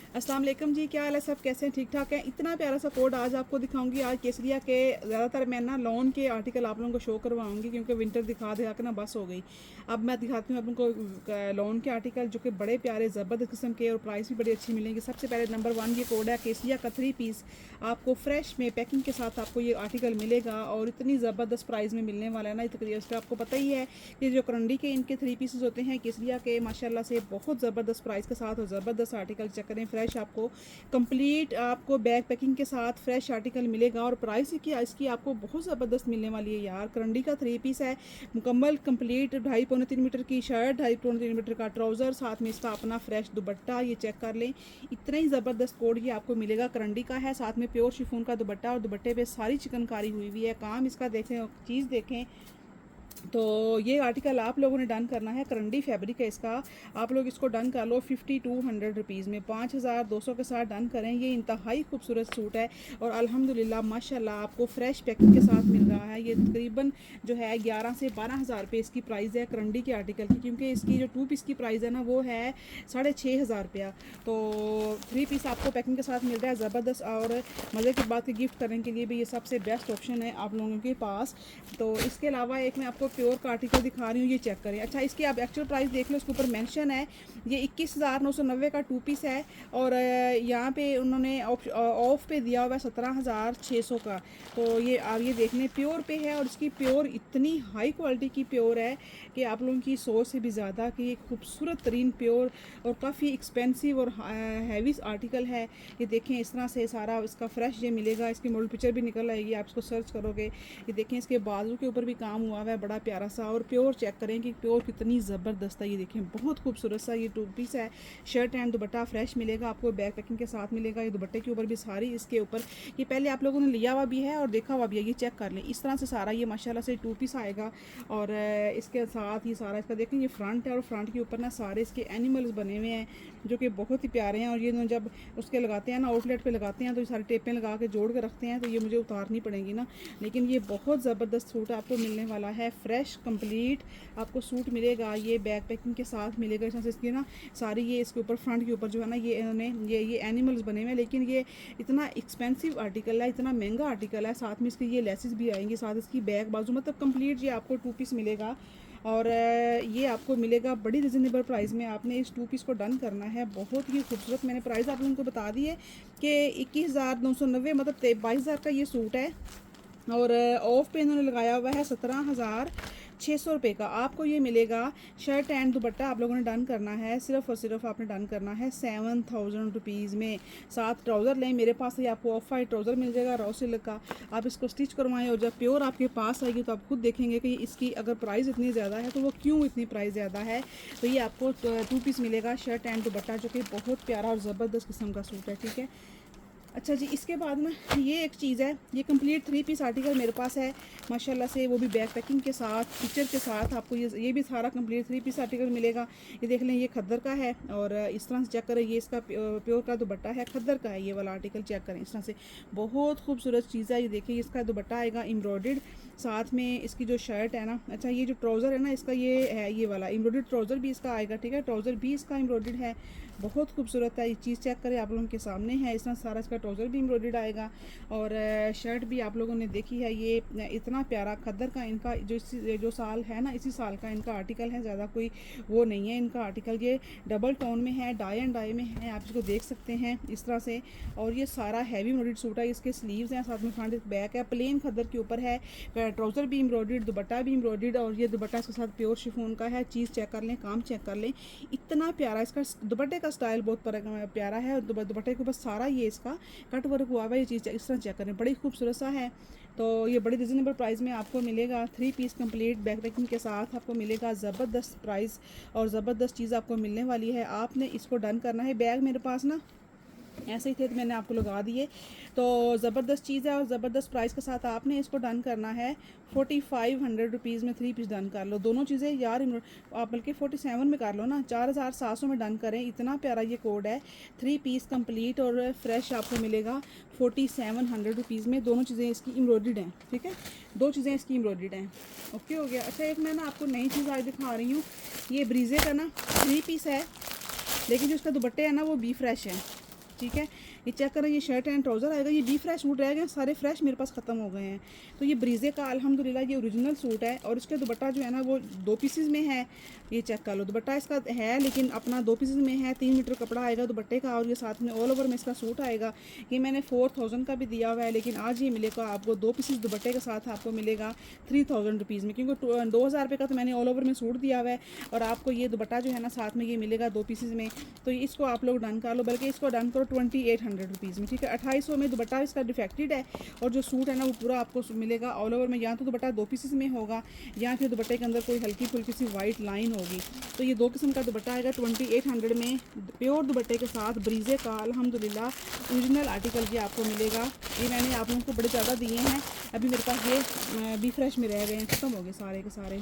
अस्सलाम वालेकुम जी, क्या हाल है? सब कैसे हैं? ठीक ठाक हैं? इतना प्यारा सा कोड आज आपको दिखाऊंगी। आज केसरिया के ज़्यादातर मैं ना लॉन के आर्टिकल आप लोगों को शो करवाऊंगी क्योंकि विंटर दिखा दिखा के ना बस हो गई। अब मैं दिखाती हूँ आप लोगों को लॉन के आर्टिकल जो कि बड़े प्यारे ज़बरदस्त किस्म के और प्राइस भी बड़ी अच्छी मिलेंगी। सबसे पहले नंबर 1 ये कोड है केसरिया का 3 पीस आपको फ्रेश में पैकिंग के साथ आपको ये आर्टिकल मिलेगा और इतनी ज़बरदस्त प्राइस में मिलने वाला है ना। तकरीबन आपको पता ही है कि जो करंडी के इनके 3 पीसेस होते हैं केसरिया के माशाल्लाह से बहुत ज़बरदस्त प्राइस के साथ और ज़बरदस्त आर्टिकल चेक करें। फ्रेश आपको कंप्लीट आपको बैग पैकिंग के साथ फ्रेश आर्टिकल मिलेगा और प्राइस की इसकी आपको बहुत ज़बरदस्त मिलने वाली है यार। करंडी का 3 पीस है मुकम्मल कंप्लीट 2.5-3 मीटर की शर्ट, 2.5-3 मीटर का ट्राउज़र, साथ में इसका अपना फ्रेश दुपट्टा। ये चेक कर लें, इतना ही ज़बरदस्त कोड ये आपको मिलेगा। करंडी का है, साथ में प्योर शिफॉन का दुपट्टा और दुपट्टे पे सारी चिकनकारी हुई हुई है। काम इसका देखें, चीज़ देखें। तो ये आर्टिकल आप लोगों ने डन करना है। करंडी फैब्रिक है इसका, आप लोग इसको डन कर लो 5200 रुपीज़ में, 5200 के साथ डन करें। ये इंतहाई खूबसूरत सूट है और अल्हम्दुलिल्लाह माशाल्लाह आपको फ्रेश पैकिंग के साथ मिल रहा है। ये तकरीबन जो है 11 से 12,000 रुपये इसकी प्राइस है करंडी के आर्टिकल की, क्योंकि इसकी जो 2 पीस की प्राइस है ना वो है 6,500 रुपया। तो 3 पीस आपको पैकिंग के साथ मिल रहा है ज़बरदस्त और मज़े की बात की गिफ्ट करने के लिए भी ये सबसे बेस्ट ऑप्शन है आप लोगों के पास। तो इसके अलावा एक मैं आपको प्योर का आर्टिकल दिखा रही हूँ, ये चेक करें। अच्छा, इसकी आप एक्चुअल प्राइस देख लो, इसके ऊपर मेंशन है ये 21,990 का 2 पीस है और यहाँ पे उन्होंने ऑफ पे दिया हुआ है 17,600 का। तो ये आप ये देखने प्योर पे है और इसकी प्योर इतनी हाई क्वालिटी की प्योर है कि आप लोगों की सोच से भी ज़्यादा कि ये खूबसूरत तरीन प्योर और काफ़ी एक्सपेंसिव और हैवी आर्टिकल है। ये देखें, इस तरह से सारा इसका फ्रेश ये मिलेगा। इसकी मॉडल पिक्चर भी निकल आएगी, आप इसको सर्च करोगे। ये देखें, इसके बाजू के ऊपर भी काम हुआ हुआ है बड़ा प्यारा सा और प्योर चेक करें कि प्योर कितनी ज़बरदस्त है। ये देखें, बहुत खूबसूरत सा ये 2 पीस है। शर्ट एंड दुपट्टा फ्रेश मिलेगा आपको, बैक पैकिंग के साथ मिलेगा। ये दुपट्टे के ऊपर भी सारी इसके ऊपर ये पहले आप लोगों ने लिया हुआ भी है और देखा हुआ भी है। ये चेक कर लें, इस तरह से सारा ये माशाल्लाह से 2 पीस आएगा और इसके साथ ही सारा इसका देखें, ये फ्रंट है और फ्रंट के ऊपर ना सारे इसके एनिमल्स बने हुए हैं जो कि बहुत ही प्यारे हैं। और ये जब उसके लगाते हैं ना, आउटलेट पे लगाते हैं तो ये सारी टेपें लगा के जोड़ के रखते हैं, तो ये मुझे उतारनी पड़ेंगी ना। लेकिन ये बहुत ज़बरदस्त सूट आपको मिलने वाला है। फ्रेश कंप्लीट आपको सूट मिलेगा, ये बैग पैकिंग के साथ मिलेगा। इस तरह से इसकी ना सारी ये इसके ऊपर फ्रंट के ऊपर जो है ना ये इन्होंने ये एनिमल्स बने हुए हैं, लेकिन ये इतना एक्सपेंसिव आर्टिकल है, इतना महंगा आर्टिकल है। साथ में इसके ये लेसेस भी आएंगी, साथ इसकी बैग बाजू मतलब कंप्लीट ये आपको 2 पीस मिलेगा और ये आपको मिलेगा बड़ी रिजनेबल प्राइस में। आपने इस 2 पीस को डन करना है। बहुत ही खूबसूरत मैंने प्राइस आप लोगों को बता दी है कि 21,990 मतलब 22,000 का ये सूट है और ऑफ पे इन्होंने लगाया हुआ है 17,600 रुपये का। आपको ये मिलेगा शर्ट एंड दुपट्टा आप लोगों ने डन करना है, सिर्फ और सिर्फ आपने डन करना है 7,000 रुपीज़ में। साथ ट्राउज़र लें, मेरे पास ये आपको ऑफ वाइट ट्राउज़र मिल जाएगा रॉ सिल्क का। आप इसको स्टिच करवाएं और जब प्योर आपके पास आएगी तो आप खुद देखेंगे कि इसकी अगर प्राइस इतनी ज़्यादा है तो वो क्यों इतनी प्राइस ज़्यादा है। तो ये आपको 2 पीस मिलेगा शर्ट एंड दुपट्टा जो कि बहुत प्यारा और ज़बरदस्त किस्म का सूट है, ठीक है। अच्छा जी, इसके बाद ना ये एक चीज़ है, ये कंप्लीट 3 पीस आर्टिकल मेरे पास है माशाल्लाह से, वो भी बैक पैकिंग के साथ पिक्चर के साथ आपको ये भी सारा कंप्लीट 3 पीस आर्टिकल मिलेगा। ये देख लें, ये खद्दर का है और इस तरह से चेक करें, ये इसका प्योर का दुपट्टा है, खद्दर का है ये वाला आर्टिकल। चेक करें, इस तरह से बहुत खूबसूरत चीज़ है। ये देखिए, इसका दुपट्टा आएगा एम्ब्रॉयडर्ड, साथ में इसकी जो शर्ट है ना, अच्छा ये जो ट्राउज़र है ना इसका ये है, ये वाला एम्ब्रॉयडर्ड ट्राउज़र भी इसका आएगा, ठीक है। ट्राउज़र भी इसका एम्ब्रॉयडर्ड है, बहुत खूबसूरत है। ये चीज़ चेक करें, आप लोगों के सामने है। इस तरह सारा इसका ट्राउज़र भी एम्ब्रॉयडर्ड आएगा और शर्ट भी आप लोगों ने देखी है। ये इतना प्यारा खद्दर का इनका जो साल है ना, इसी साल का इनका आर्टिकल है, ज़्यादा कोई वो नहीं है इनका आर्टिकल। ये डबल टोन में है, डाई एंड डाई में है, आप इसको देख सकते हैं इस तरह से। और ये सारा हैवी एम्ब्रॉयडर्ड सूट है, इसके स्लीव्स हैं, साथ में फ्रंट बैक है, प्लेन खद्दर के ऊपर है, ट्राउज़र भी एम्ब्रॉयडर्ड, दुपट्टा भी एम्ब्रॉयडर्ड और ये दुपट्टा इसके साथ प्योर शिफॉन का है। चीज़ चेक कर लें, काम चेक कर लें, इतना प्यारा इसका दुपट्टे का स्टाइल बहुत प्यारा है और दुपट्टे के ऊपर सारा ये इसका कट वर्क हुआ हुआ है। ये चीज़ इस तरह चेक करें, बड़ी खूबसूरत सा है। तो ये बड़ी रिजनेबल प्राइस में आपको मिलेगा। 3 पीस कंप्लीट बैक पैकिंग के साथ आपको मिलेगा ज़बरदस्त प्राइस और ज़बरदस्त चीज़ आपको मिलने वाली है। आपने इसको डन करना है। बैग मेरे पास ना ऐसे ही थे तो मैंने आपको लगा दिए। तो ज़बरदस्त चीज़ है और ज़बरदस्त प्राइस के साथ आपने इसको डन करना है 4,500 रुपीज़ में। 3 पीस डन कर लो, दोनों चीज़ें यार आप बल्कि 47 में कर लो ना, 4,700 में डन करें। इतना प्यारा ये कोड है, 3 पीस कंप्लीट और फ्रेश आपको मिलेगा 4,700 रुपीज़ में। दोनों चीज़ें इसकी एम्ब्रॉयडर्ड हैं, ठीक है, 2 चीज़ें इसकी एम्ब्रॉयडर्ड हैं। ओके हो गया। अच्छा, एक मैं ना आपको नई चीज़ आज दिखा रही हूँ। ये ब्रीजे का ना 3 पीस है, लेकिन जो इसका दुपट्टे है ना वो बी फ्रेश है। ठीक है। ये चेक करें, ये शर्ट एंड ट्राउज़र आएगा। ये बी फ्रेश सूट रह गए, सारे फ्रेश मेरे पास ख़त्म हो गए हैं। तो ये ब्रीजे का अल्हम्दुलिल्लाह ये ओरिजिनल सूट है और इसके दुपट्टा जो है ना वो 2 पीसेस में है। ये चेक कर लो, दुपट्टा इसका है लेकिन अपना 2 पीसेस में है। 3 मीटर कपड़ा आएगा दुपट्टे का और ये साथ में ऑल ओवर में इसका सूट आएगा। ये मैंने 4000 का भी दिया हुआ है, लेकिन आज ये मिलेगा आपको 2 पीसेस दुपट्टे के साथ आपको मिलेगा 3000 रुपीज़ में, क्योंकि 2000 रुपये का तो मैंने ऑल ओवर में सूट दिया हुआ है और आपको ये दुपट्टा जो है ना साथ में ये मिलेगा 2 पीसेस में। तो इसको आप लोग डन कर लो, बल्कि इसको डन करो 2800 रुपीज़ में, ठीक है। 2800 में दुपट्टा इसका डिफेक्टेड है और जो सूट है ना वो पूरा आपको मिलेगा ऑल ओवर में। या तो दुपट्टा 2 पीसेस में होगा या फिर दुपट्टे के अंदर कोई हल्की फुल्की सी वाइट लाइन होगी। तो ये 2 किस्म का दुपट्टा आएगा 2800 में, प्योर दुपट्टे के साथ ब्रीजे का अल्हम्दुलिल्लाह ओरिजिनल आर्टिकल ये आपको मिलेगा। ये मैंने आप लोगों को बड़े ज़्यादा दिए हैं, अभी मेरे पास ये बी फ्रेश में रह गए हैं, ख़त्म हो गए सारे के सारे।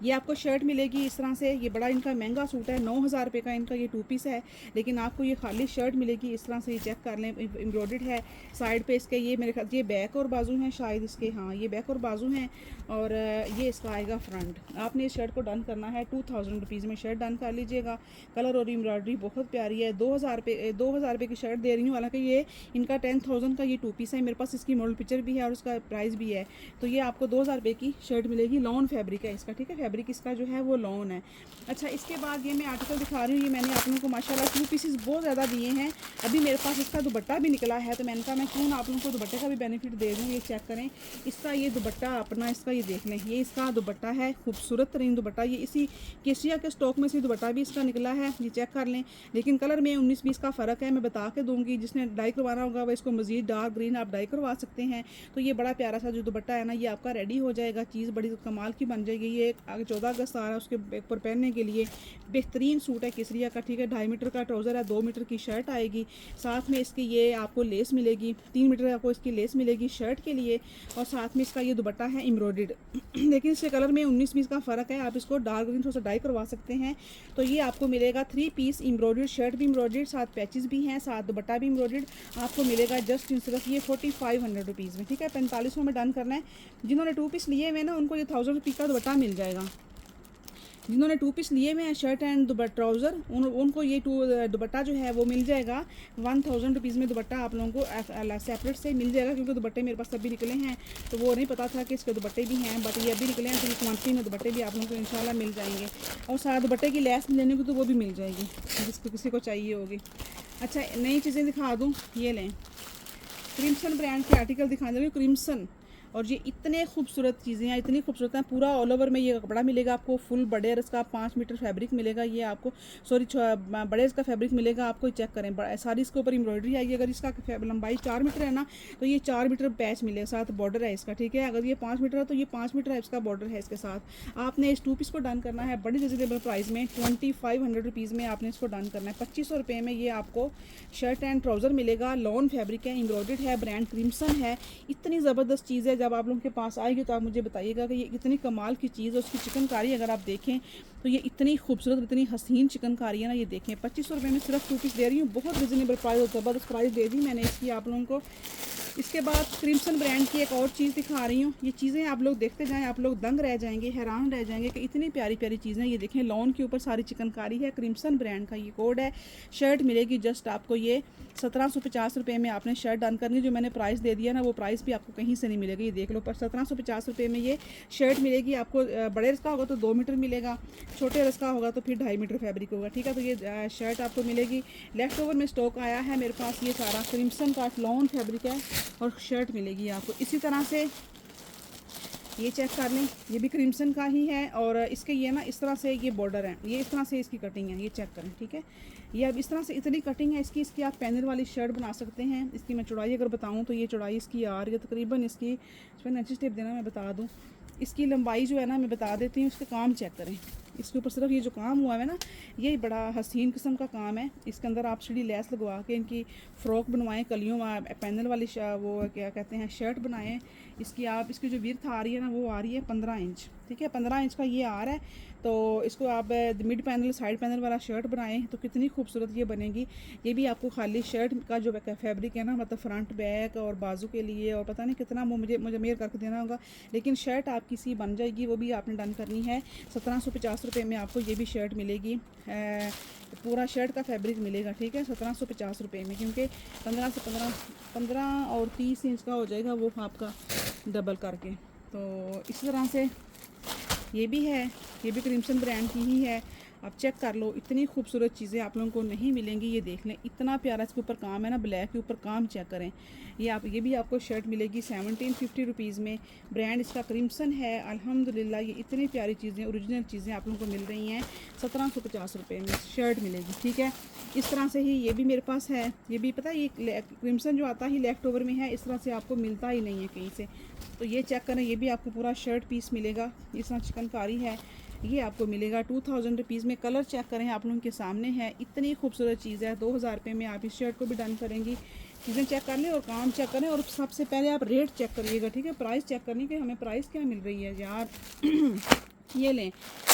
ये आपको शर्ट मिलेगी इस तरह से। ये बड़ा इनका महंगा सूट है, 9000 रुपये का इनका ये 2 पीस है, लेकिन आपको ये खाली शर्ट मिलेगी इस तरह से। ये चेक कर लें, एम्ब्रॉयडर्ड है साइड पे इसके। ये मेरे ख्याल ये बैक और बाजू हैं शायद इसके, हाँ ये बैक और बाजू हैं और ये इसका आएगा फ्रंट। आपने इस शर्ट को डन करना है 2000 रुपीज़ में शर्ट डन कर लीजिएगा। कलर और एम्ब्रॉयडरी बहुत प्यारी है। 2000 रुपये की शर्ट दे रही हूँ, हालांकि ये इनका 10,000 का ये 2 पीस है। मेरे पास इसकी मॉडल पिक्चर भी है और उसका प्राइस भी है। तो ये आपको 2000 रुपये की शर्ट मिलेगी। लॉन फैब्रिक है इसका, ठीक है, फैब्रिक इसका जो है वो लॉन है। अच्छा, इसके बाद ये मैं आर्टिकल दिखा रही हूँ। ये मैंने आप लोगों को माशाल्लाह 2 पीसेस बहुत ज़्यादा दिए हैं। अभी मेरे पास इसका दुपट्टा भी निकला है, तो मैंने कहा मैं क्यों ना आप लोगों को दुपट्टे का भी बेनिफिट दे दूँ। ये चेक करें, इसका ये दुपट्टा अपना, इसका ये देख लें, ये इसका दुपट्टा है, खूबसूरत तरीन दुपट्टा। ये इसी केशिया के स्टॉक में से दुपट्टा भी इसका निकला है, ये चेक कर लें। लेकिन कलर में 19-20 का फ़र्क है, मैं बता के दूँगी। जिसने डाई करवाना होगा वह इसको मज़ीद डार्क ग्रीन आप डाई करवा सकते हैं। तो ये बड़ा प्यारा सा जो दुपट्टा है ना, ये आपका रेडी हो जाएगा। चीज़ बड़ी कमाल की बन जाएगी। ये 14 अगस्त आ रहा है, उसके ऊपर पहनने के लिए बेहतरीन सूट है केसरिया का, ठीक है। 2.5 मीटर का ट्राउज़र है, 2 मीटर की शर्ट आएगी, साथ में इसकी ये आपको लेस मिलेगी, 3 मीटर आपको इसकी लेस मिलेगी शर्ट के लिए, और साथ में इसका ये दुपट्टा है एम्ब्रॉयडर्ड। लेकिन इसके कलर में 19-20 का फ़र्क है, आप इसको डार्क ग्रीन थोड़ा सा डाई करवा सकते हैं। तो ये आपको मिलेगा 3 पीस एम्ब्रॉयडर्ड, शर्ट भी एम्ब्रॉयडर्ड, साथ पैचेस भी हैं, साथ दुपट्टा भी एम्ब्रॉयडर्ड आपको मिलेगा जस्ट सिर्फ ये 4500 रुपीज़ में, ठीक है। 4500 में डन करना है। जिन्होंने 2 पीस लिए हुए ना उनको ये 1000 रुपये का दुपट्टा मिल जाएगा। जिन्होंने 2 पीस लिए हुए हैं शर्ट एंड ट्राउज़र, उनको ये दुपट्टा जो है वो मिल जाएगा 1000 रुपीज़ में। दुपट्टा आप लोगों को सेपरेट से मिल जाएगा, क्योंकि दुपट्टे मेरे पास तभी निकले हैं तो वो नहीं पता था कि इसके दुपट्टे भी हैं, बट ये अभी निकले हैं। तो ये क्वान्टिटी में दुपट्टे भी आप लोगों को इंशाल्लाह मिल जाएंगे, और साथ दुपट्टे की लेस लेने को तो वो भी मिल जाएगी जिसको किसी को चाहिए होगी। अच्छा, नई चीज़ें दिखा दूँ, ये लें, क्रिम्सन ब्रांड के आर्टिकल दिखा दे रही हूँ, क्रिम्सन। और ये इतने खूबसूरत चीज़ें हैं, इतनी खूबसूरत हैं। पूरा ऑल ओवर में ये कपड़ा मिलेगा आपको, फुल बड़े इसका 5 मीटर फैब्रिक मिलेगा। ये आपको बड़े इसका फैब्रिक मिलेगा आपको। चेक करें, सारी इसके ऊपर एम्ब्रॉयडरी आएगी। अगर इसका लंबाई 4 मीटर है ना तो ये 4 मीटर पैच मिलेगा, साथ बॉर्डर है इसका, ठीक है। अगर ये 5 मीटर है तो ये 5 मीटर है इसका बॉर्डर है इसके साथ। आपने इस 2 पीस को डन करना है बड़ी रिजनेबल प्राइस में, 2500 रुपीज़ में आपने इसको डन करना है। 2500 रुपये में ये आपको शर्ट एंड ट्राउज़र मिलेगा। लॉन फैब्रिक है, एम्ब्रॉयडर्ड है, ब्रांड क्रिम्सन है। इतनी ज़बरदस्त चीज़ है, जब आप लोगों के पास आएगी तो आप मुझे बताइएगा कि ये कितनी कमाल की चीज़ है। उसकी चिकनकारी अगर आप देखें तो ये इतनी खूबसूरत, इतनी हसीन चिकनकारी है ना, ये देखें। 2500 रुपये में सिर्फ 2 पीस दे रही हूँ, बहुत रिजनेबल प्राइस और ज़बरदस्त प्राइस दे दी मैंने इसकी आप लोगों को। इसके बाद क्रिम्सन ब्रांड की एक और चीज़ दिखा रही हूँ। ये चीज़ें आप लोग देखते जाएं, आप लोग दंग रह जाएंगे, हैरान रह जाएंगे कि इतनी प्यारी प्यारी चीज़ें। ये देखें, लॉन के ऊपर सारी चिकनकारी है, क्रिम्सन ब्रांड का ये कोड है। शर्ट मिलेगी जस्ट आपको ये 1750 रुपये में आपने शर्ट डन करनी। जो मैंने प्राइस दे दिया ना वो प्राइस भी आपको कहीं से नहीं मिलेगा, ये देख लो। पर 1750 रुपये में ये शर्ट मिलेगी आपको। बड़े रस का होगा तो 2 मीटर मिलेगा, छोटे रस का होगा तो फिर 2.5 मीटर फैब्रिक होगा, ठीक है। तो ये शर्ट आपको मिलेगी। लेफ्ट ओवर में स्टॉक आया है मेरे पास, ये सारा क्रिम्सन का लॉन फैब्रिक है और शर्ट मिलेगी आपको इसी तरह से। ये चेक कर लें, ये भी क्रिम्सन का ही है और इसके ये ना इस तरह से ये बॉर्डर है, ये इस तरह से इसकी कटिंग है, ये चेक करें, ठीक है। ये अब इस तरह से इतनी कटिंग है इसकी आप पैनल वाली शर्ट बना सकते हैं। इसकी मैं चौड़ाई अगर बताऊं तो ये चौड़ाई इसकी आ रही है तकरीबन, इसकी इसमें अच्छी टिप देना मैं बता दूं। इसकी लंबाई जो है ना मैं बता देती हूँ, इसका काम चेक करें। इसके ऊपर सिर्फ ये जो काम हुआ है ना, ये बड़ा हसीन किस्म का काम है। इसके अंदर आप सीढ़ी लेस लगवा के इनकी फ़्रॉक बनवाएं, कलियों पैनल वाली वो क्या कहते हैं शर्ट बनाएं। इसकी जो विड्थ आ रही है ना वो आ रही है 15 इंच, ठीक है। 15 इंच का ये आ रहा है। तो इसको आप मिड पैनल साइड पैनल वाला शर्ट बनाएं तो कितनी खूबसूरत ये बनेगी। ये भी आपको खाली शर्ट का जो फैब्रिक है ना, मतलब फ्रंट बैक और बाजू के लिए, और पता नहीं कितना मुझे मेयर करके देना होगा, लेकिन शर्ट आपकी सी बन जाएगी। वो भी आपने डन करनी है। 1750 रुपये में आपको ये भी शर्ट मिलेगी। पूरा शर्ट का फैब्रिक मिलेगा, ठीक है, 1750 रुपये में, क्योंकि 15 और 30 इंच का हो जाएगा वो आपका डबल करके। तो इस तरह से ये भी है, ये भी क्रिम्सन ब्रांड की ही है। आप चेक कर लो, इतनी खूबसूरत चीज़ें आप लोगों को नहीं मिलेंगी। ये देख लें, इतना प्यारा इसके ऊपर काम है ना, ब्लैक के ऊपर काम चेक करें। ये भी आपको शर्ट मिलेगी 1750 रुपीज़ में। ब्रांड इसका क्रिम्सन है। अल्हम्दुलिल्लाह ये इतनी प्यारी चीज़ें, ओरिजिनल चीज़ें आप लोगों को मिल रही हैं। 1750 रुपये में शर्ट मिलेगी, ठीक है। इस तरह से ही ये भी मेरे पास है। ये भी पता है, ये क्रिम्सन जो आता है लेफ्ट ओवर में है, इस तरह से आपको मिलता ही नहीं है कहीं से। तो ये चेक करें, ये भी आपको पूरा शर्ट पीस मिलेगा। इस तरह चिकनकारी है, ये आपको मिलेगा 2000 रुपीज़ में। कलर चेक करें, आप लोगों के सामने है। इतनी खूबसूरत चीज़ है। 2000 रुपये में आप इस शर्ट को भी डन करेंगी। चीज़ें चेक कर लें और काम चेक करें, और सबसे पहले आप रेट चेक करिएगा, ठीक है। प्राइस चेक करनी कि हमें प्राइस क्या मिल रही है यार। ये लें,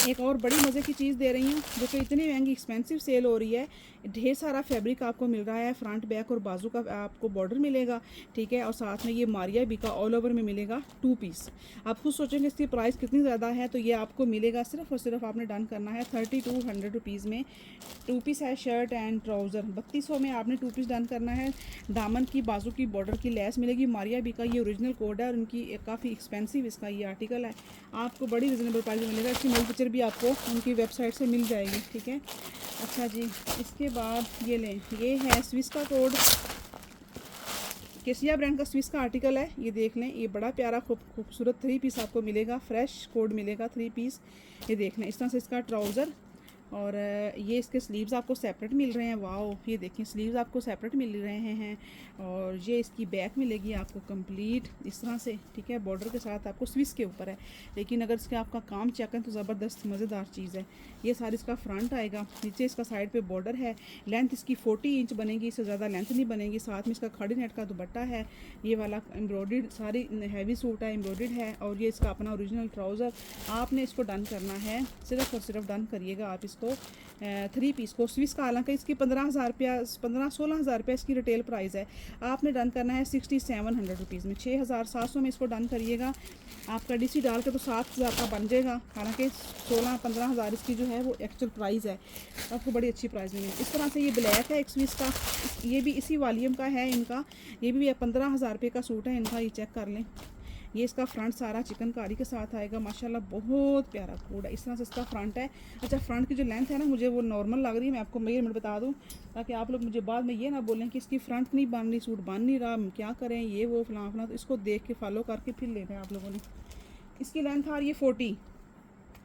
एक और बड़ी मज़े की चीज़ दे रही हूँ, जो कि इतनी महंगी एक्सपेंसिव सेल हो रही है। ढेर सारा फैब्रिक आपको मिल रहा है। फ्रंट बैक और बाजू का आपको बॉर्डर मिलेगा, ठीक है। और साथ में ये मारिया बी का ऑल ओवर में मिलेगा 2 पीस। आप खुद सोचेंगे इसकी प्राइस कितनी ज़्यादा है, तो ये आपको मिलेगा सिर्फ और सिर्फ आपने डन करना है 3200 रुपीज़ में। 2 पीस है शर्ट एंड ट्राउज़र। 3200 में आपने 2 पीस डन करना है। दामन की बाजू की बॉर्डर की लेस मिलेगी। मारिया बी का ये ओरिजिनल कोड है, और उनकी काफ़ी एक्सपेंसिव इसका ये आर्टिकल है। आपको बड़ी रिजनेबल प्राइस में मिलेगा। इसकी नई पिक्चर भी आपको उनकी वेबसाइट से मिल जाएगी, ठीक है। अच्छा जी, इसके बाद ये लें, ये है स्विस का कोड, केसिया ब्रांड का स्विस का आर्टिकल है। ये देख लें, ये बड़ा प्यारा खूबसूरत 3 पीस आपको मिलेगा। फ्रेश कोड मिलेगा 3 पीस। ये देख लें, इस तरह से इसका ट्राउज़र, और ये इसके स्लीव्स आपको सेपरेट मिल रहे हैं। वाओ, ये देखें, स्लीव्स आपको सेपरेट मिल रहे हैं। और ये इसकी बैक मिलेगी आपको कंप्लीट इस तरह से, ठीक है। बॉर्डर के साथ आपको स्विस के ऊपर है, लेकिन अगर इसका आपका काम चेक करें तो ज़बरदस्त मज़ेदार चीज़ है। ये सारी इसका फ्रंट आएगा, नीचे इसका साइड पे बॉर्डर है। लेंथ इसकी 40 इंच बनेगी, इससे ज़्यादा लेंथ नहीं बनेगी। साथ में इसका खड़ी नेट का दुपट्टा है। ये वाला एम्ब्रॉयडर्ड, सारी हैवी सूट है, एम्ब्रॉयडर्ड है। और ये इसका अपना ओरिजिनल ट्राउज़र। आपने इसको डन करना है, सिर्फ और सिर्फ डन करिएगा आप इसको 3 पीस को। स्विस का हालांकि इसकी 15,000 रुपया, 15-16,000 रुपये इसकी रिटेल प्राइस है। आपने डन करना है 6700 रुपीज़ में। 6700 में इसको डन करिएगा। आपका डीसी डाल के तो 7000 का बन जाएगा। हालांकि 16-15,000 इसकी जो है वो एक्चुअल प्राइस है। आपको बड़ी अच्छी प्राइस मिलेगी। इस तरह से ये ब्लैक है एक स्विस का, ये भी इसी वॉल्यूम का है इनका। ये भी 15,000 रुपये का सूट है इनका। ये चेक कर लें, ये इसका फ्रंट सारा चिकनकारी के साथ आएगा। माशाल्लाह बहुत प्यारा कोड है। इस तरह से इसका फ्रंट है। अच्छा, फ्रंट की जो लेंथ है ना, मुझे वो नॉर्मल लग रही है। मैं आपको मेजरमेंट बता दूं, ताकि आप लोग मुझे बाद में ये ना बोलें कि इसकी फ्रंट नहीं बन रही, सूट बन नहीं रहा, क्या करें, ये वो फलां फलां। तो इसको देख के फॉलो करके फिर लेना है आप लोगों ने। इसकी लेंथ आ रही है 40,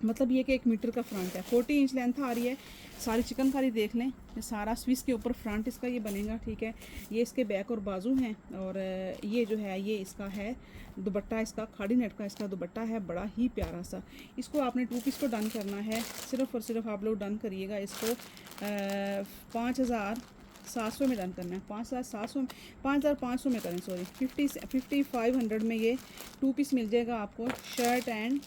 मतलब ये कि 1 मीटर का फ्रंट है। 40 इंच लेंथ आ रही है। सारी चिकनकारी देख लें, ये सारा स्विस के ऊपर फ्रंट इसका ये बनेगा, ठीक है। ये इसके बैक और बाजू हैं। और ये जो है ये इसका है दुपट्टा, इसका खाड़ी नेट का इसका दुपट्टा है, बड़ा ही प्यारा सा। इसको आपने 2 पीस को डन करना है। सिर्फ और सिर्फ आप लोग डन करिएगा इसको 5700 में डन करना है। 5700 में, 5500 में करें, सॉरी, 5500 में ये 2 पीस मिल जाएगा आपको। Shirt and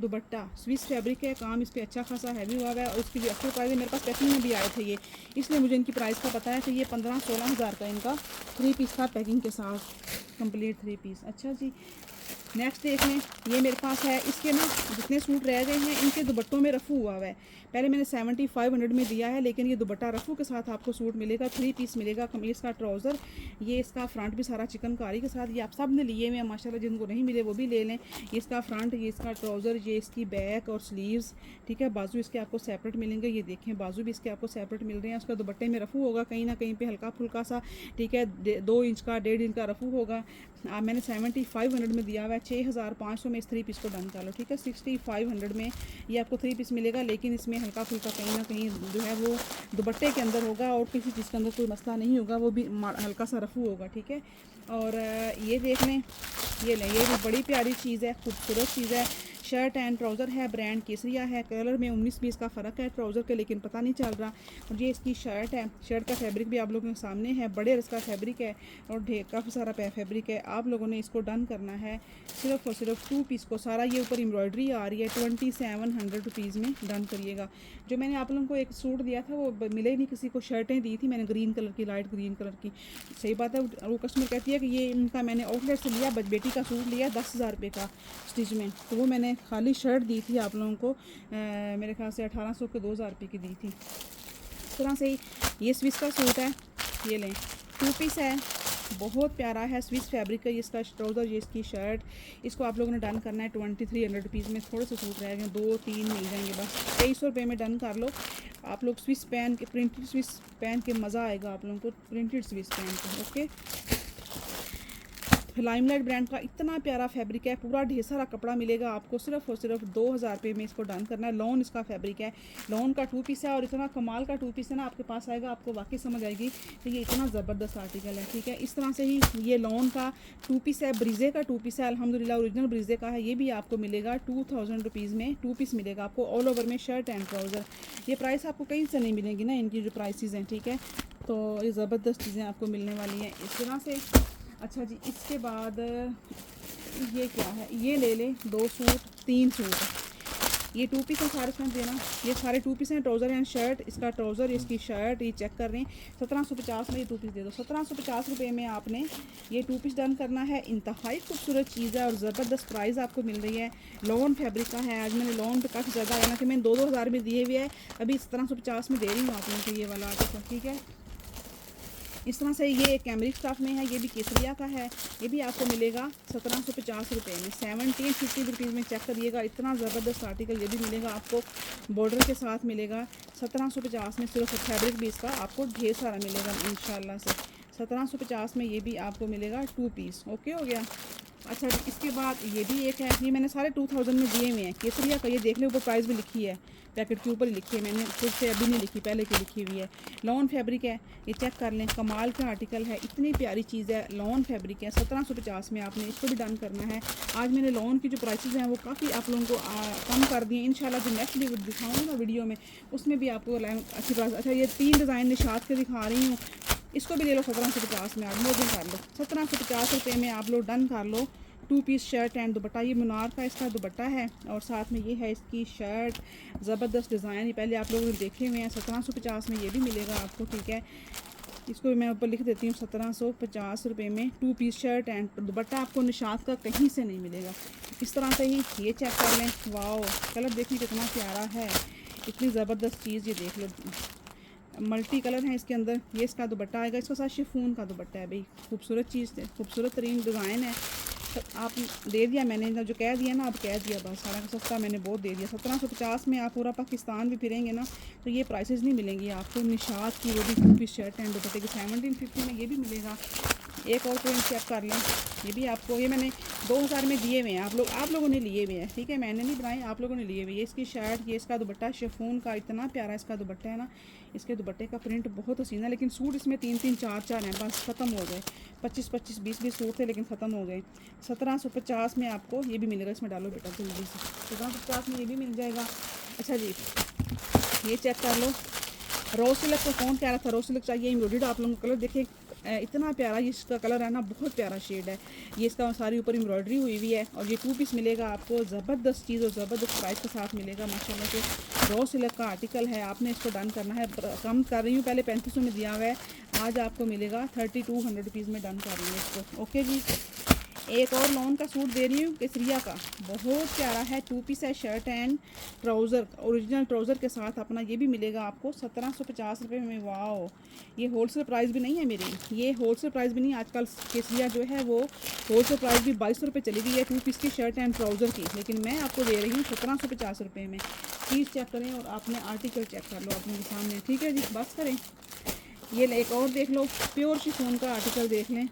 dupatta, Swiss fabric है, काम इस पर अच्छा खासा हैवी हुआ है। और इसकी भी एक्चुअल प्राइस है, मेरे पास पैकिंग में भी आए थे ये, इसलिए मुझे इनकी प्राइस का पता है कि ये 15-16 हज़ार का इनका 3 पीस था, पैकिंग के साथ कंप्लीट 3 पीस। अच्छा जी, नेक्स्ट देख लें, ये मेरे पास है। इसके ना जितने सूट रह गए हैं, इनके दुपट्टों में रफ़ू हुआ है। पहले मैंने 7500 में दिया है, लेकिन ये दुपट्टा रफ़ू के साथ आपको सूट मिलेगा। 3 पीस मिलेगा। कमीज़ का ट्राउज़र, ये इसका फ्रंट भी सारा चिकनकारी के साथ। ये आप सब ने लिए हुए हैं माशाल्लाह, जिनको नहीं मिले वो भी ले लें। ये इसका फ्रंट, ये इसका ट्राउज़र, ये इसकी बैक और स्लीव्स, ठीक है। बाजू इसके आपको सेपरेट मिलेंगे। ये देखें, बाजू भी इसके आपको सेपरेट मिल रहे हैं। उसका दुपट्टे में रफ़ू होगा कहीं ना कहीं पे हल्का फुल्का सा, ठीक है। 2 इंच का, 1.5 इंच का रफ़ू होगा। मैंने 7500 में दिया हुआ है। 6500 में इस 3 पीस को डन कर लो, ठीक है। 6500 में ये आपको 3 पीस मिलेगा, लेकिन इसमें हल्का फुल्का कहीं ना कहीं जो है वो दुपट्टे के अंदर होगा, और किसी चीज़ के अंदर कोई मसला नहीं होगा, वो भी हल्का सा रफ़ू होगा, ठीक है। और ये देख लें, ये लें, ये भी बड़ी प्यारी चीज़ है, खूबसूरत चीज़ है। शर्ट एंड ट्राउज़र है, ब्रांड केसरिया है। कलर में 19-20 का फ़र्क है ट्राउज़र के, लेकिन पता नहीं चल रहा। और ये इसकी शर्ट है। शर्ट का फैब्रिक भी आप लोगों के सामने है, बड़े रस का फैब्रिक है, और काफ़ी सारा फैब्रिक है। आप लोगों ने इसको डन करना है सिर्फ और सिर्फ 2 पीस को। सारा ये ऊपर एम्ब्रॉयडरी आ रही है। 2700 रुपीज़ में डन करिएगा। जो मैंने आप लोगों को एक सूट दिया था वो मिले नहीं किसी को, शर्टें दी थी मैंने ग्रीन कलर की, लाइट ग्रीन कलर की। सही बात है, वो कस्टमर कहती है कि ये इनका मैंने आउटलेट से लिया, बेटी का सूट लिया 10,000 रुपये का स्टिच में, तो वो मैंने खाली शर्ट दी थी आप लोगों को, मेरे ख्याल से 1800 के 2000 रुपये की दी थी। इस तरह से ही ये स्विस का सूट है, ये लें, 2 पीस है, बहुत प्यारा है, स्विस फैब्रिक का। ये इसका ट्राउज़र, ये इसकी शर्ट। इसको आप लोगों ने डन करना है 2300 रुपीज़ में। थोड़े से सूट रह गए, 2-3 मिल जाएंगे बस। 2300 रुपये में डन कर लो आप लोग। स्विस पहन के, प्रिंटेड स्विस पहन के मज़ा आएगा आप लोगों को, प्रिंटेड स्विस पहन के। ओके, लाइमलाइट ब्रांड का इतना प्यारा फैब्रिक है, पूरा ढेर सारा कपड़ा मिलेगा आपको। सिर्फ और सिर्फ 2000 रुपये में इसको डन करना है। लॉन इसका फैब्रिक है, लॉन का 2 पीस है, और इतना कमाल का 2 पीस है ना, आपके पास आएगा आपको वाकई समझ आएगी कि ये इतना ज़बरदस्त आर्टिकल है। ठीक है, इस तरह से ही ये लॉन का 2 पीस है, ब्रीजे का 2 पीस है, अल्हम्दुलिल्लाह ओरिजिनल ब्रीजे का है। ये भी आपको मिलेगा 2000 रुपीज़ में। 2 पीस मिलेगा आपको ऑल ओवर में, शर्ट एंड ट्राउज़र। ये प्राइस आपको कहीं से नहीं मिलेंगी ना, इनकी जो प्राइसेस हैं। ठीक है, तो ये ज़बरदस्त चीज़ें आपको मिलने वाली हैं इस तरह से। अच्छा जी, इसके बाद ये क्या है, ये ले लें 2 सूट, 3 सूट। ये 2 पीस हैं सारे, इसमें देना, ये सारे 2 पीस हैं, ट्राउज़र एंड शर्ट। इसका ट्राउज़र, इसकी शर्ट, ये चेक कर रहे हैं। 1750 में ये 2 पीस दे दो। 1750 रुपये में आपने ये 2 पीस डन करना है। इंतहाई खूबसूरत चीज़ है और ज़बरदस्त प्राइस आपको मिल रही है। लॉन फैब्रिक का है। आज मैंने लॉन पे काफ़ी ज़्यादा आया ना, कि मैंने 2-2 हज़ार में दिए हुए है, अभी 1750 में दे रही हूँ आप लोगों को ये वाला आर्टिकल। ठीक है, इस तरह से ये कैमरिक स्टाफ में है, ये भी केसरिया का है। ये भी आपको मिलेगा 1750 रुपये में। 1750 रुपीज़ में चेक करिएगा, इतना ज़बरदस्त आर्टिकल ये भी मिलेगा आपको, बॉर्डर के साथ मिलेगा 1750 में। सिर्फ फैब्रिक भी इसका आपको ढेर सारा मिलेगा इंशाल्लाह से। 1750 में ये भी आपको मिलेगा 2 पीस। ओके हो गया। अच्छा, इसके बाद ये भी एक है, ये मैंने सारे 2000 में दिए हुए हैं। केसरिया का ये देख लें, ऊपर प्राइस भी लिखी है, पैकेट के ऊपर लिखी है, मैंने खुद से अभी नहीं लिखी, पहले की लिखी हुई है। लॉन फैब्रिक है, ये चेक कर लें, कमाल का आर्टिकल है, इतनी प्यारी चीज़ है। लॉन फैब्रिक है, 1750 में आपने इसको भी डन करना है। आज मैंने लॉन की जो प्राइसेस हैं वो काफ़ी आप लोगों को कम कर दिए। इंशाल्लाह जो नेक्स्ट दिखाऊंगा ना वीडियो में, उसमें भी आपको अच्छी प्राइस। अच्छा, ये 3 डिज़ाइन निशात के दिखा रही हूँ, इसको भी ले लो 1750 में। आप मोडिंग कर लो, 1750 रुपये में आप लोग डन कर लो। 2 पीस शर्ट एंड दुपट्टा, ये मुनार का इसका दुपट्टा है, और साथ में ये है इसकी शर्ट। ज़बरदस्त डिज़ाइन, ये पहले आप लोगों ने देखे हुए हैं। 1750 में ये भी मिलेगा आपको। ठीक है, इसको भी मैं ऊपर लिख देती हूँ, 1750 रुपये में 2 पीस शर्ट एंड दुपट्टा आपको निशात का कहीं से नहीं मिलेगा। इस तरह से ही ये चेक कर लें, वाओ कलर देखिए कितना प्यारा है, इतनी ज़बरदस्त चीज़। ये देख लो, मल्टी कलर है इसके अंदर। ये इसका दुपट्टा आएगा, इसके साथ शिफॉन का दुपट्टा है। भाई खूबसूरत चीज़, खूबसूरत तरीन डिज़ाइन है। आप दे दिया मैंने, जो कह दिया ना, अब कह दिया बस, सारा का सस्ता मैंने बहुत दे दिया। 1750 में आप पूरा पाकिस्तान भी फिरेंगे ना, तो ये प्राइसेस नहीं मिलेंगी आपको निशात की, वो भी 2 पीस शर्ट एंड दुपट्टे की। 1750 में ये भी मिलेगा। एक और प्रिंट चेक कर लें, ये भी आपको, ये मैंने 2000 में दिए हुए हैं, आप लोगों ने लिए हुए हैं। ठीक है, मैंने नहीं बनाए, आप लोगों ने लिए हुए। ये इसकी शर्ट, ये इसका दुपट्टा शिफॉन का, इतना प्यारा इसका दुपट्टा है ना। इसके दुपट्टे का प्रिंट बहुत हसीन है, लेकिन सूट इसमें 3-3 4-4 हैं, बस ख़त्म हो गए। 25-25 20-20 सूट थे, लेकिन ख़त्म हो गए। 1750 में आपको ये भी मिलेगा। इसमें डालो बेटा जल्दी से, 1750 में ये भी मिल जाएगा। अच्छा जी, ये चेक कर लो, रोज़ सिल्क को कौन कह रहा था रोज़ सिल्क चाहिए, एम्ब्रॉयडर्ड आप लोगों को कलर देखिए, इतना प्यारा ये इसका कलर है ना, बहुत प्यारा शेड है। ये इसका सारी ऊपर एम्ब्रॉयडरी हुई हुई है, और ये 2 पीस मिलेगा आपको। ज़बरदस्त चीज़ और ज़बरदस्त प्राइस के साथ मिलेगा माशाल्लाह से। रोज़ सिल्क का आर्टिकल है, आपने इसको डन करना है। कम कर रही हूँ, पहले 3500 में दिया हुआ है, आज आपको मिलेगा 3200 रुपीज़ में डन कर रही हूँ इसको। ओके जी, एक और लॉन का सूट दे रही हूँ केसरिया का, बहुत प्यारा है। 2 पीस है, shirt and trouser, original trouser के साथ अपना ये भी मिलेगा आपको 1750 रुपये में। वाओ, ये होलसेल प्राइस भी नहीं है मेरी, ये होलसेल प्राइस भी नहीं। आजकल केसरिया जो है वो होलसेल प्राइस भी 2200 रुपये चली गई है 2 पीस की शर्ट एंड ट्राउज़र की, लेकिन मैं आपको दे रही हूँ 1750 रुपये में। चीज़ चेक करें और आपने आर्टिकल चेक कर लो अपने सामने। ठीक है जी, बस करें। ये एक और देख लो, प्योर शिफॉन का आर्टिकल देख लें,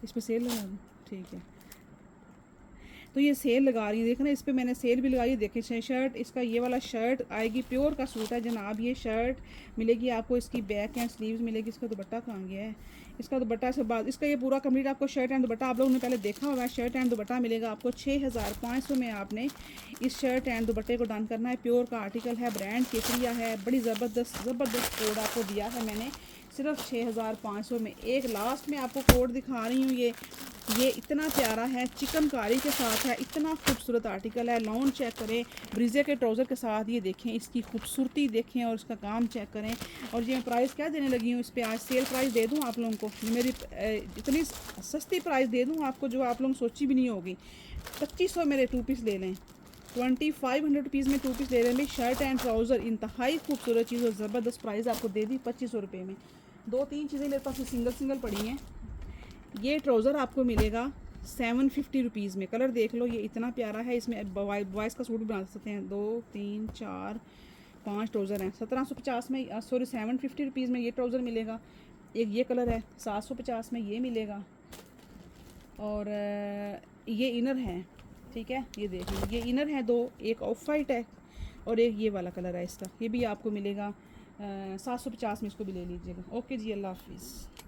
इस पर सेल लगा दूँ, ठीक है। तो ये सेल लगा रही है, देखना इस पर मैंने सेल भी लगाई है। देखें शर्ट, इसका ये वाला शर्ट आएगी, प्योर का सूट है जनाब। ये शर्ट मिलेगी आपको, इसकी बैक एंड स्लीव्स मिलेगी। इसका दुपट्टा कहाँ गया है, इसका दुपट्टा से बाद इसका ये पूरा कंप्लीट आपको शर्ट एंड दुपट्टा आप लोगों ने पहले देखा हुआ है। शर्ट एंड दुपट्टा मिलेगा आपको 6500 में। आपने इस शर्ट एंड दुपट्टे को डन करना है। प्योर का आर्टिकल है, ब्रांड केसरिया है, बड़ी ज़बरदस्त कोड आपको दिया है मैंने, सिर्फ 6500 में। एक लास्ट में आपको कोड दिखा रही हूँ, ये इतना प्यारा है, चिकनकारी के साथ है, इतना खूबसूरत आर्टिकल है। लॉन चेक करें, ब्रीजे के ट्राउज़र के साथ, ये देखें इसकी खूबसूरती देखें और इसका काम चेक करें। और ये मैं प्राइस क्या देने लगी हूँ इस पर, आज सेल प्राइस दे दूँ आप लोगों को, मेरी इतनी सस्ती प्राइस दे दूँ आपको जो आप लोग सोची भी नहीं होगी। 2500 मेरे 2 पीस ले लें, 2500 रुपीज़ में 2 पीस ले रहे हैं भाई। शर्ट एंड ट्राउज़र इंतहाई खूबसूरत चीज़ और ज़बरदस्त प्राइस आपको दे दी 2500 रुपये में। 2-3 चीज़ें मेरे पास सिंगल पड़ी हैं। ये ट्राउज़र आपको मिलेगा 750 रुपीज़ में। कलर देख लो, ये इतना प्यारा है। इसमें बॉयज़ का सूट भी बना सकते हैं। 2 3 4 5 ट्राउज़र हैं। 1750 में, सॉरी 750 रुपीज़ में ये ट्राउज़र मिलेगा। एक ये कलर है 750 में ये मिलेगा। और ये इनर है, ठीक है, ये देख लो, ये इनर है 2, एक ऑफ वाइट है और एक ये वाला कलर है इसका। ये भी आपको मिलेगा 750 में, इसको भी ले लीजिएगा। ओके जी, अल्लाह हाफिज़।